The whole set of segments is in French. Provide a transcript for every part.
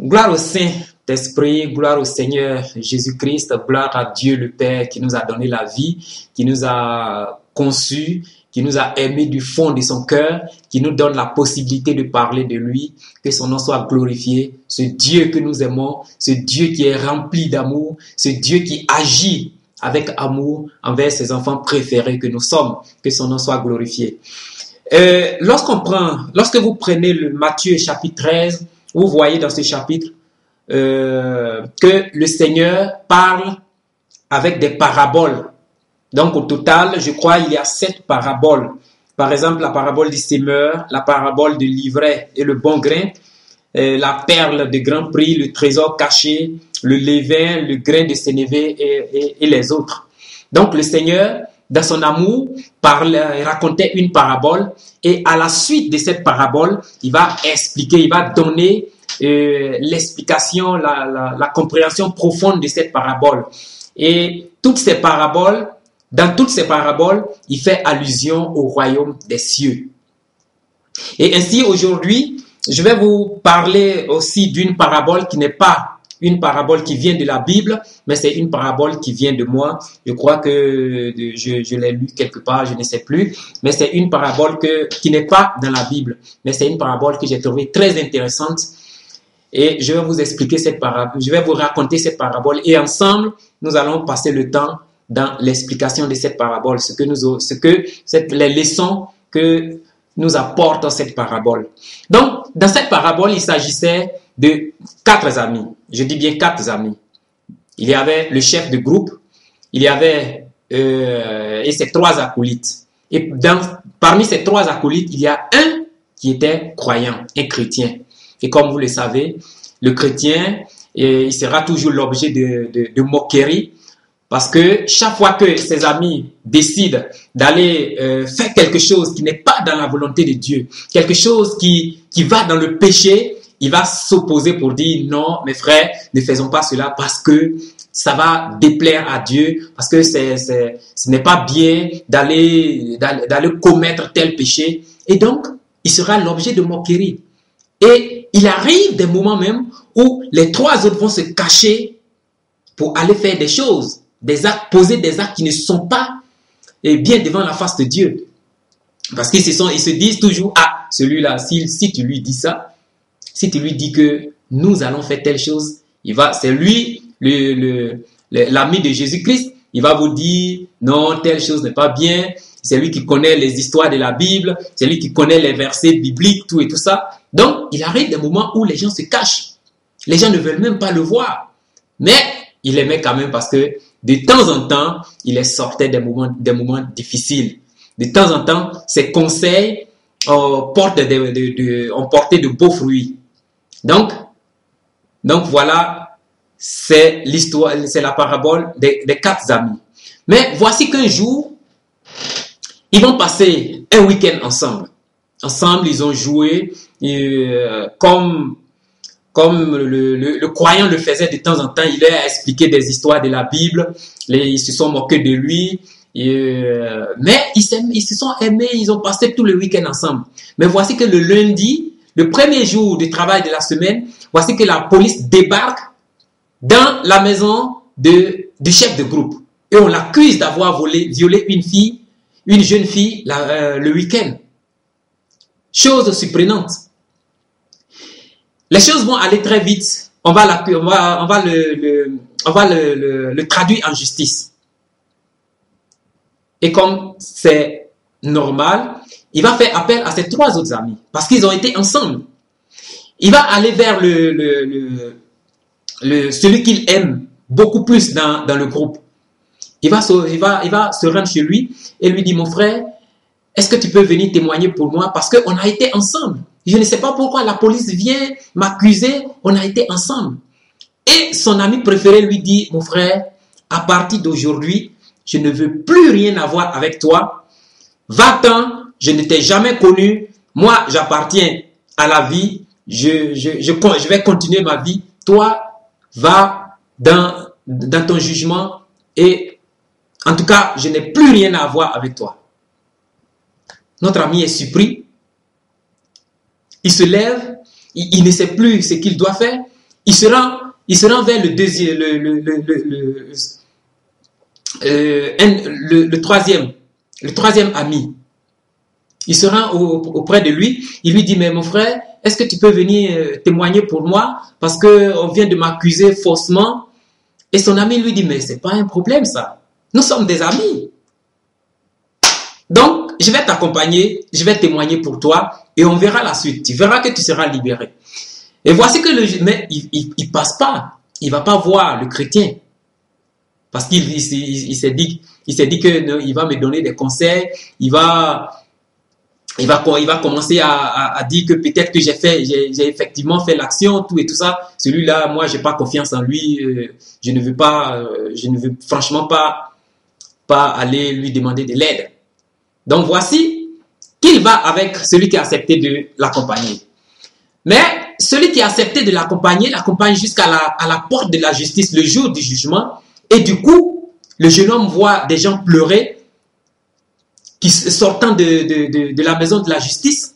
Gloire au Saint-Esprit, gloire au Seigneur Jésus-Christ, gloire à Dieu le Père qui nous a donné la vie, qui nous a conçus, qui nous a aimés du fond de son cœur, qui nous donne la possibilité de parler de lui, que son nom soit glorifié. Ce Dieu que nous aimons, ce Dieu qui est rempli d'amour, ce Dieu qui agit avec amour envers ses enfants préférés que nous sommes, que son nom soit glorifié. Lorsque vous prenez le Matthieu chapitre 13, vous voyez dans ce chapitre que le Seigneur parle avec des paraboles. Donc au total, je crois, il y a 7 paraboles. Par exemple, la parabole du semeur, la parabole de l'ivraie et le bon grain, la perle de grand prix, le trésor caché, le levain, le grain de sénévé et les autres. Donc le Seigneur, dans son amour, racontait une parabole et à la suite de cette parabole, il va expliquer, il va donner l'explication, la compréhension profonde de cette parabole. Et toutes ces paraboles, dans toutes ces paraboles, il fait allusion au royaume des cieux. Et ainsi, aujourd'hui, je vais vous parler aussi d'une parabole qui n'est pas une parabole qui vient de la Bible, mais c'est une parabole qui vient de moi. Je crois que je l'ai lu quelque part, je ne sais plus, mais c'est une parabole qui n'est pas dans la Bible, mais c'est une parabole que j'ai trouvée très intéressante. Et je vais vous expliquer cette parabole, je vais vous raconter cette parabole et ensemble, nous allons passer le temps dans l'explication de cette parabole, les leçons que nous apporte cette parabole. Donc, dans cette parabole, il s'agissait de 4 amis. Je dis bien 4 amis. Il y avait le chef de groupe, il y avait et ses 3 acolytes. Et parmi ces 3 acolytes, il y a un qui était croyant, un chrétien. Et comme vous le savez, le chrétien, il sera toujours l'objet de moqueries. Parce que chaque fois que ses amis décident d'aller faire quelque chose qui n'est pas dans la volonté de Dieu, quelque chose qui va dans le péché, il va s'opposer pour dire non, mes frères, ne faisons pas cela parce que ça va déplaire à Dieu, parce que ce n'est pas bien d'aller commettre tel péché. Et donc, il sera l'objet de moquerie. Et il arrive des moments même où les 3 autres vont se cacher pour aller faire des choses. Des actes, poser des actes qui ne sont pas bien devant la face de Dieu. Parce qu'ils se disent toujours, ah, celui-là, si tu lui dis ça, si tu lui dis que nous allons faire telle chose, c'est lui, l'ami de Jésus-Christ, il va vous dire, non, telle chose n'est pas bien, c'est lui qui connaît les histoires de la Bible, c'est lui qui connaît les versets bibliques, tout et tout ça. Donc, il arrive des moments où les gens se cachent. Les gens ne veulent même pas le voir. Mais, il aimait quand même parce que de temps en temps, il les sortait des moments difficiles. De temps en temps, ses conseils ont porté de beaux fruits. Donc voilà, c'est l'histoire, c'est la parabole des 4 amis. Mais voici qu'un jour, ils vont passer un week-end ensemble. Ensemble, ils ont joué comme le croyant le faisait de temps en temps. Il leur a expliqué des histoires de la Bible. Ils se sont moqués de lui. Mais ils se sont aimés. Ils ont passé tout le week-end ensemble. Mais voici que le lundi, le premier jour de travail de la semaine, voici que la police débarque dans la maison du chef de groupe. Et on l'accuse d'avoir violé une jeune fille le week-end. Chose surprenante. Les choses vont aller très vite. On va le traduire en justice. Et comme c'est normal, il va faire appel à ses 3 autres amis parce qu'ils ont été ensemble. Il va aller vers celui qu'il aime beaucoup plus dans le groupe. Il va se rendre chez lui et lui dit, mon frère, est-ce que tu peux venir témoigner pour moi parce qu'on a été ensemble. Je ne sais pas pourquoi la police vient m'accuser, on a été ensemble. Et son ami préféré lui dit, mon frère, à partir d'aujourd'hui, je ne veux plus rien avoir avec toi. Va-t'en, je ne t'ai jamais connu. Moi, j'appartiens à la vie. Je vais continuer ma vie. Toi, va dans ton jugement. Et en tout cas, je n'ai plus rien à voir avec toi. Notre ami est surpris. Il se lève, il ne sait plus ce qu'il doit faire. il se rend vers le deuxième, le troisième ami. Il se rend auprès de lui, il lui dit, mais mon frère, est-ce que tu peux venir témoigner pour moi parce qu'on vient de m'accuser faussement? Et son ami lui dit, mais c'est pas un problème ça, nous sommes des amis. Donc, je vais t'accompagner, je vais témoigner pour toi et on verra la suite. Tu verras que tu seras libéré. Et voici que mais il passe pas, il va pas voir le chrétien parce qu'il s'est dit que il va me donner des conseils, il va commencer à dire que peut-être que j'ai effectivement fait l'action, tout et tout ça. Celui-là, moi, j'ai pas confiance en lui. Je ne veux franchement pas aller lui demander de l'aide. Donc, voici qu'il va avec celui qui a accepté de l'accompagner. Mais celui qui a accepté de l'accompagner jusqu'à la porte de la justice le jour du jugement. Et du coup, le jeune homme voit des gens pleurer sortant de la maison de la justice,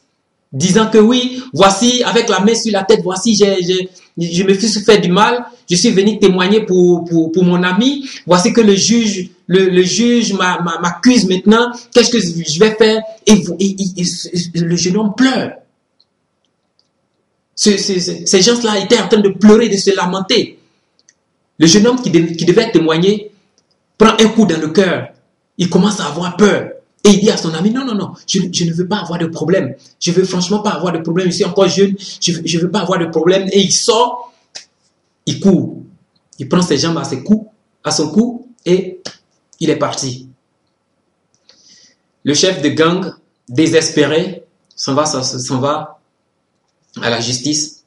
disant que oui, voici, avec la main sur la tête, voici, je me suis fait du mal, je suis venu témoigner pour mon ami, voici que le juge m'accuse maintenant, qu'est-ce que je vais faire? Et le jeune homme pleure. Ces gens-là étaient en train de pleurer, de se lamenter. Le jeune homme qui devait témoigner prend un coup dans le cœur, il commence à avoir peur. Et il dit à son ami, non, je ne veux pas avoir de problème. Je ne veux franchement pas avoir de problème. Je suis encore jeune, je ne veux pas avoir de problème. Et il sort, il court. Il prend ses jambes à son cou et il est parti. Le chef de gang, désespéré, s'en va à la justice.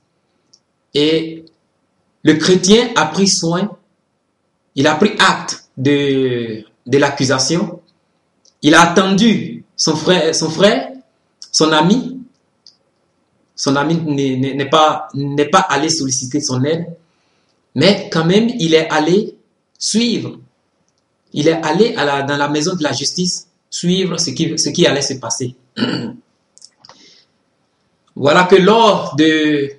Et le chrétien a pris soin, il a pris acte de l'accusation. Il a attendu son frère, son ami. Son ami n'est pas allé solliciter son aide, mais quand même, il est allé suivre. Il est allé dans la maison de la justice suivre ce qui allait se passer. Voilà que lors du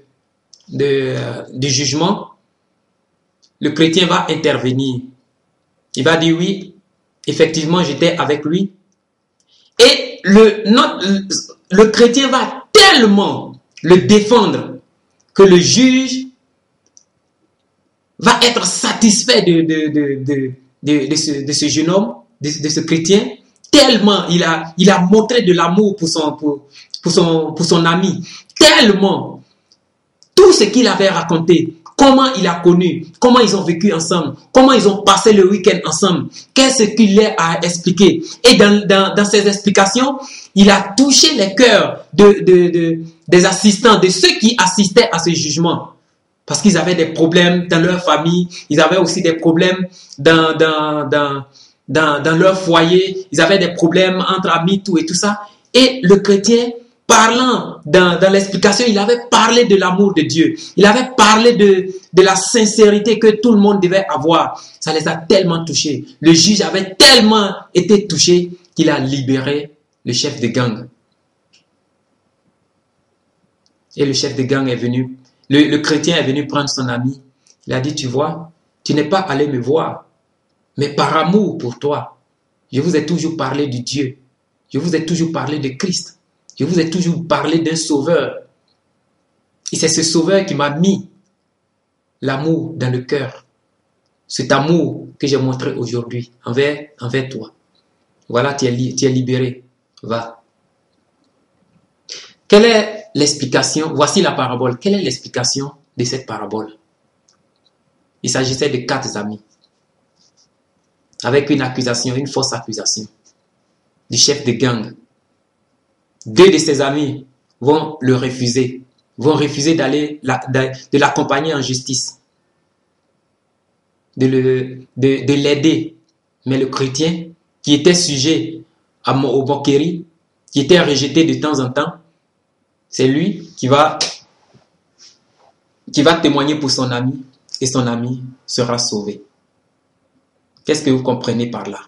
jugement, le chrétien va intervenir. Il va dire oui, effectivement, j'étais avec lui. Et le chrétien va tellement le défendre que le juge va être satisfait de ce jeune homme, de ce chrétien, tellement il a montré de l'amour pour son ami, tellement tout ce qu'il avait raconté, comment il a connu, comment ils ont vécu ensemble, comment ils ont passé le week-end ensemble, qu'est-ce qu'il leur a expliqué. Et dans ses explications, il a touché les cœurs des assistants, de ceux qui assistaient à ce jugement. Parce qu'ils avaient des problèmes dans leur famille, ils avaient aussi des problèmes dans leur foyer, ils avaient des problèmes entre amis, tout et tout ça. Et le chrétien, parlant dans l'explication, il avait parlé de l'amour de Dieu. Il avait parlé de la sincérité que tout le monde devait avoir. Ça les a tellement touchés. Le juge avait tellement été touché qu'il a libéré le chef de gang. Et le chef de gang est venu, le chrétien est venu prendre son ami. Il a dit, tu vois, tu n'es pas allé me voir, mais par amour pour toi, je vous ai toujours parlé de Dieu. Je vous ai toujours parlé de Christ. Je vous ai toujours parlé d'un sauveur. Et c'est ce sauveur qui m'a mis l'amour dans le cœur. Cet amour que j'ai montré aujourd'hui envers toi. Voilà, tu es libéré. Va. Quelle est l'explication? Voici la parabole. Quelle est l'explication de cette parabole? Il s'agissait de 4 amis. Avec une accusation, une fausse accusation. Du chef de gang. 2 de ses amis vont le refuser. Vont refuser de l'accompagner en justice. De l'aider. Mais le chrétien, qui était sujet aux moqueries, qui était rejeté de temps en temps, c'est lui qui va témoigner pour son ami et son ami sera sauvé. Qu'est-ce que vous comprenez par là?